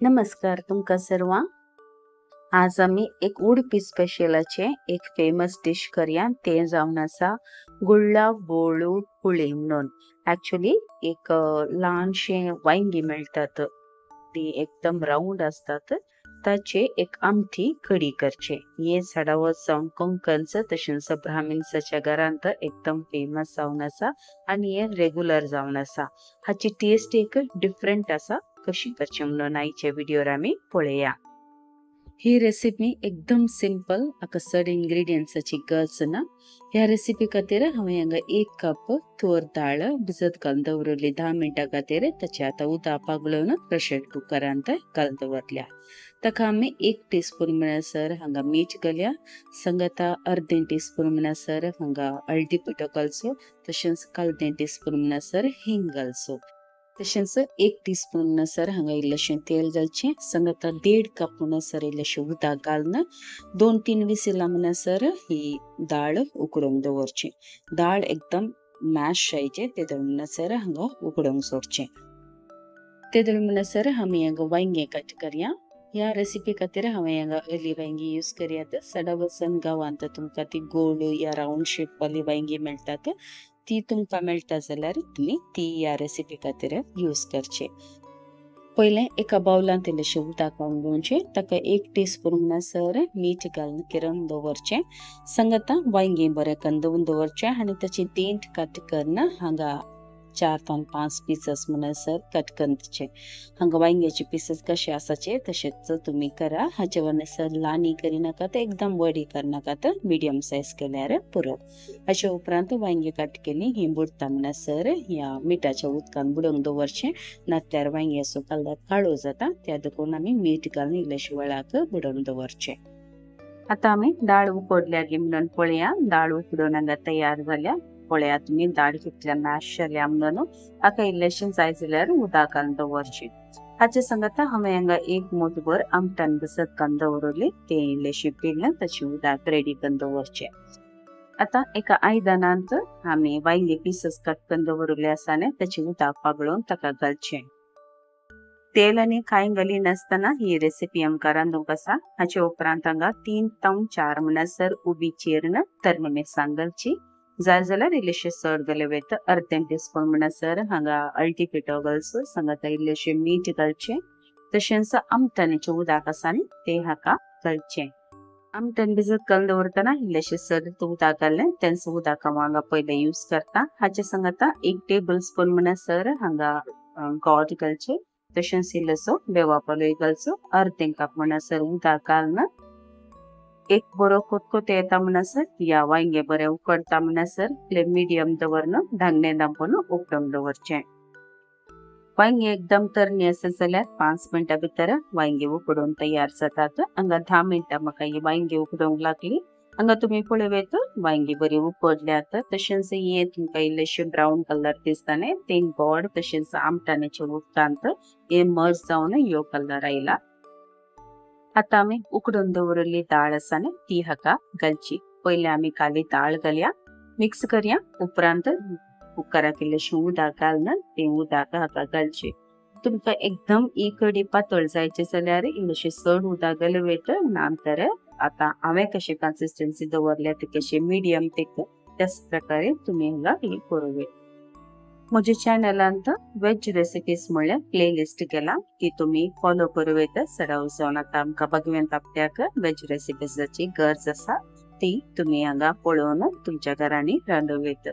नमस्कार तुमका सर्वांक. आज आम्ही एक उडपी स्पेशलाचे एक फेमस डिश करूया. ते जावन आसा गुळ्ळा बोळू कुळे म्हणून. ऍक्च्युली एक लहानशे वांगी मिळतात. ती एकदम राऊंड असतात. त्याचे एक आमटी कढी करचे. हे झाडावर जाऊन कोंकणचं तशेंच ब्राह्मणसाच्या घरांत एकदम फेमस जावन आसा आणि हे रेग्युलर जावन आसा. हाची टेस्ट एक डिफरंट आसा. कशी करची म्हणून आयच्या व्हिडिओर आम्ही पळया. ही रेसिपी एकदम सिंपल, आका चड इंग्रेडियंट्साची गरज ना. ह्या रेसिपी खातीर हांवें हांगा 1 कप तूर दाळ भिजत घालून दवरली 10 मिनटां खातीर. ताचे आतां उदक पागळून प्रेशर कुकरांत घालून दवरल्या. ताका आमी 1 टीस्पून म्हणसर हांगा मीठ घालया. संगता अर्दें टीस्पून म्हणसर हांगा हळदी पिठो घालचो. तशेंच 1/4 टीस्पून म्हणसर हिंग घालचो. तशेंच 1 टीस्पून म्हणसर हांगा इल्लेशें तेल घालचें. संगता 1.5 कप म्हणसर इल्लेशें उदक घालून 2-3 विसिलां म्हणसर ही दाळ उकडूंक दवरची. दाळ एकदम मॅश जायचे तेदळ म्हणसर हांगा उकडूंक सोडचें. तेदळ म्हणसर आमी हांगा वांयगें कट करया. ह्या रेसिपी खातीर हांवें हांगा हरली वांयगी यूज करयात. सडावसन गांवांत तुमकां ती गोल या राऊंड शेप वाली वांयगी मेळटात. ती तुमकां मेळटा जाल्यार तुमी ती ह्या रेसिपी खातीर यूज करचे. पयलें एका बाउलांत इल्लेशें उदक घालून घेवचें. ताका 1 टीस्पून म्हणसर मीठ घालून किरण दवरचें. संगता वांयगें बरें करून धुवन दवरचें आनी ताची देंट कट करून हांगा 4 ते 5 पीसस म्हणसर कट करचें. हांगा वांयग्याचे पीसस कशे आसाचे तशेंच तुमी करा. हाचे म्हणसर ल्हानी करिनाकात, एकदम व्हडी करनाकात, मिडियम सायज केल्यार पुरो. हाचे उपरांत वांयगी कट केली ही बुडटा म्हणसर ह्या मिठाच्या उदकान बुडोवंक दवरचें. नातल्यार वांयग्याचो कलर काळो जाता. त्या देखून आमी मीठ घालून इल्लेशे वेळाक बुडोवन दवरचें. आतां आमी दाळ उकडल्या गे म्हणून पळया. दाळ उकडून हांगा तयार जाल्या. पळया तुमी दाळ कितल्या मॅश जाल्या म्हणून. हाका इल्लेशें जाय जाल्यार उदक घालून दवरचें. हाचे संगता हांवें हांगा 1 मूठभर आमटान भिजत घालून दवरली. ते इल्लेशें पिळें ताचे उदक रेडी करून दवरचें. आतां एका आयदनांत आमी वांयगे पीसस कट करून दवरले आसा न्ही ताचे उदक पागळून ताका घालचें. तेल आनी कांय घाली नासतना ही रेसिपी आमकां रांदूंक आसा. हाचे उपरांत हांगा 3 ते 4 म्हणसर उबी चिरून तरणा मिरसांग घालची. जाय जाल्यार इल्लेशें चड घाले वयता. अर्दें टीस्पून म्हणसर हांगा हळदी पिठो घालचो. संगता इल्लेशें मीठ घालचें. तशेंच आमटाणेचें उदक आसा न्ही तें हाका घालचें. आमटाण भिजत घालून दवरतना इल्लेशें चड उदक घालें. तेंच उदक हांव हांगा पयलें यूज करता. हाचे संगता 1 टेबल स्पून म्हणसर हांगा गोड घालचें. तशेंच इल्लोसो बेवा पालोय घालचो. अर्दें कप म्हणसर उदक घालून एक बरो कोतकोतो येता म्हणसर या वांयगे बरें उकडटा म्हणसर फ्लेम मिडियम दवरून धांगणे दांपोवन उकडूंक दवरचें. वांयगी एकदम तरणी आसा जाल्यार 5 मिनटां भितर वांयगी उकडून तयार जातात. हांगा 10 मिनटां म्हाका ही वांयगी उकडूंक लागली. हांगा तुमी पळयत वांयगी बरी उकडल्यात. तशेंच हे तुमकां इल्लेशें ब्रावन कलर दिसता न्ही ते गोड तशेंच आमटाणेच्या उदकांत हे मर्ज जावन ह्यो कलर आयला. आतां आमी उकडून दवरली दाळ आसा न्ही ती हाका घालची. पयलीं आमी काली दाळ घालया, मिक्स करया. उपरांत कुकराक इल्लेशें उदक घालून तें उदक हाका घालचें. तुमकां एकदम ही कडी पातळ जायची जाल्यार इल्लेशें चड उदक घालूं वयता. नातर आतां हांवें कशी कन्सिस्टन्सी दवरल्या ती कशी मिडियम तीक त्याच प्रकारे तुमी हांगा ही करूं वयता. म्हज्या चॅनलांत वेज रेसिपीज म्हणल्यार प्लेलिस्ट केला ती तुमी फॉलो करूं वयता. सडाव जावन आतां आमकां भगवंत आपल्याक वेज रेसिपीजाची गरज आसा ती तुमी हांगा पळोवन तुमच्या घरांनी रांदूं वयता.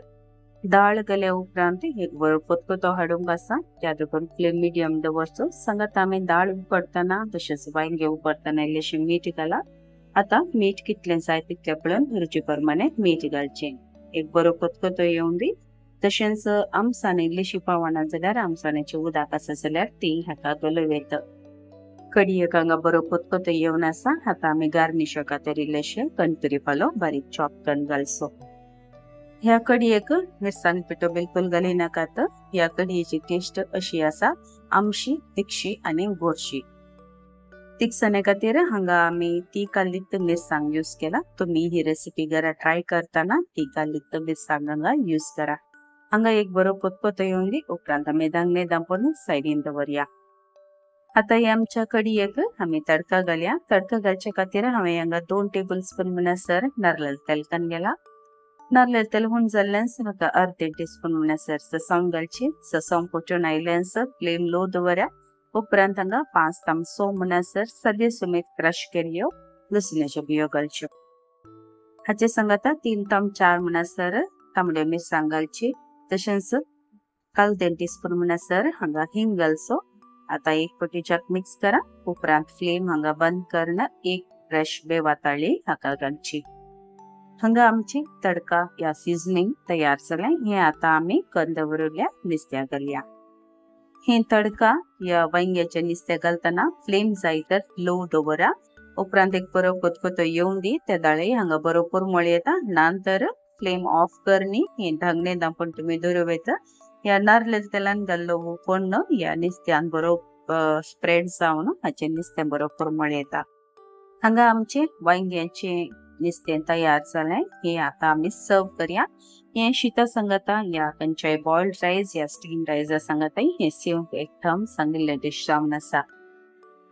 दाळ घाल्या उपरांत एक बरो कोतकोतो हाडूंक आसा. त्या देखून फ्लेम मिडियम दवरचो. सांगात आमी दाळ उकडटना तशेंच वांयगे उकडटना इल्लेशें मीठ घाला. आतां मीठ कितलें जाय तितलें पळोवन रुची प्रमाणे मीठ घालचें. एक बरो कोतकोतो येवंक दी. तशेंच आमसाण इल्लीशी पावना जाल्यार आमसाण्याचें उदक आसा जाल्यार ती हाका घालूं वयता. कढयेक हांगा बरो कोतकोतो येवन आसा. आतां आमी गार्निशा खातीर इल्लेशें कणकुरी पालो बारीक चॉप करून घालचो. ह्या कढयेक मिरसांग पिठो बिलकुल घालिनाकात. ह्या कढयेची टेस्ट अशी आसा आमशी, तिखशी आनी गोडशी. तिखसाणे खातीर हांगा आमी ती काल्लीत मिरसांग यूज केला. तुमी ही रेसिपी घरा ट्राय करतना ती काल्लीत मिरसांग हांगा यूज करा. हांगा एक बरो कोतकोतो येवन दी. उपरांत आमी धांगणे दांपोवन सायडीन दवरया. आता हे आमच्या कढयेक आम्ही तडका घालया. तडका घालच्या खातीर हांवें हांगा 2 टेबलस्पून म्हणसर नारळाचं तेल घातलेला. नारळाचं तेल होऊन जाल्ल्यानस म्हाका अर्धे टीस्पून म्हणसर ससावण घालची. ससावण फुटून आयल्यानस फ्लेम लो दवरया. उपरांत हांगा 5 तामसो म्हणसर सदे सुमेत क्रश केल्ल्यो लसणाच्यो बियो घालच्यो. हाचे संग आता 3 ताम 4 म्हणसर तांबड्यो मिरसांग घालची. तशेंच काल 1 टीस्पून म्हणसर हांगा हिंग घालचो. आता एक पटीच्याक मिक्स करा. उपरांत फ्लेम हांगा बंद करून एक फ्रेश बे वाताळी हाका घालची. हांगा आमची तडका या सीजनिंग तयार जालें. हे आता आमी कंद दवरलेल्या नुस्त्या घालया. हे तडका या वांग्याच्या नुस्त्या घालतना फ्लेम जाय तर लो दवरा. उपरांत एक बरो कोतकोतो येवंक दी. ते दाळे हांगा बरो पुरमळ येता. नंतर फ्लेम ऑफ करनी. हे धागणे दांपून तुम्ही दवरूं येता. या नारळाच्या तेलान घाल्लो कोण या नुस्त्यान बरो स्प्रेड जावन हाचे नुस्तें बरो पुरमळ येता. हांगा आमचे वांग्याचे नुस्तें तयार जालें. हे आता आमी सर्व करया. हे शीता संगता या खंयच्याय बॉइल्ड रायस या स्टीम रायसा संगताय हे सेवंक एकदम सांगिल्ले डिश जावन आसा.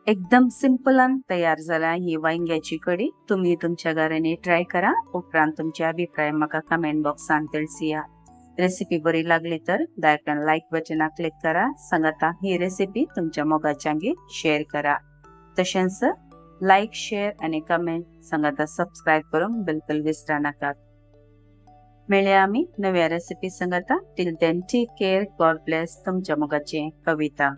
एकदम सिंपलान तयार जाला ही वांग्याची कडी. तुम्ही तुमच्या घरांनी ट्राय करा. उपरांत तुमचे अभिप्राय म्हाका कमेंट बॉक्सान तिळसिया. रेसिपी बरी लागली तर दयकन लाईक बटनाक क्लिक करा. सांगता ही रेसिपी तुमच्या मोगाच्यांगी शेअर करा. तशेंच लाईक शेअर आणि कमेंट सांगता सबस्क्राईब करून बिलकुल विसरा नाका. मेळया आमी नव्या रेसिपी सांगता. Till then take care. God bless. तुमच्या मोगाची कविता.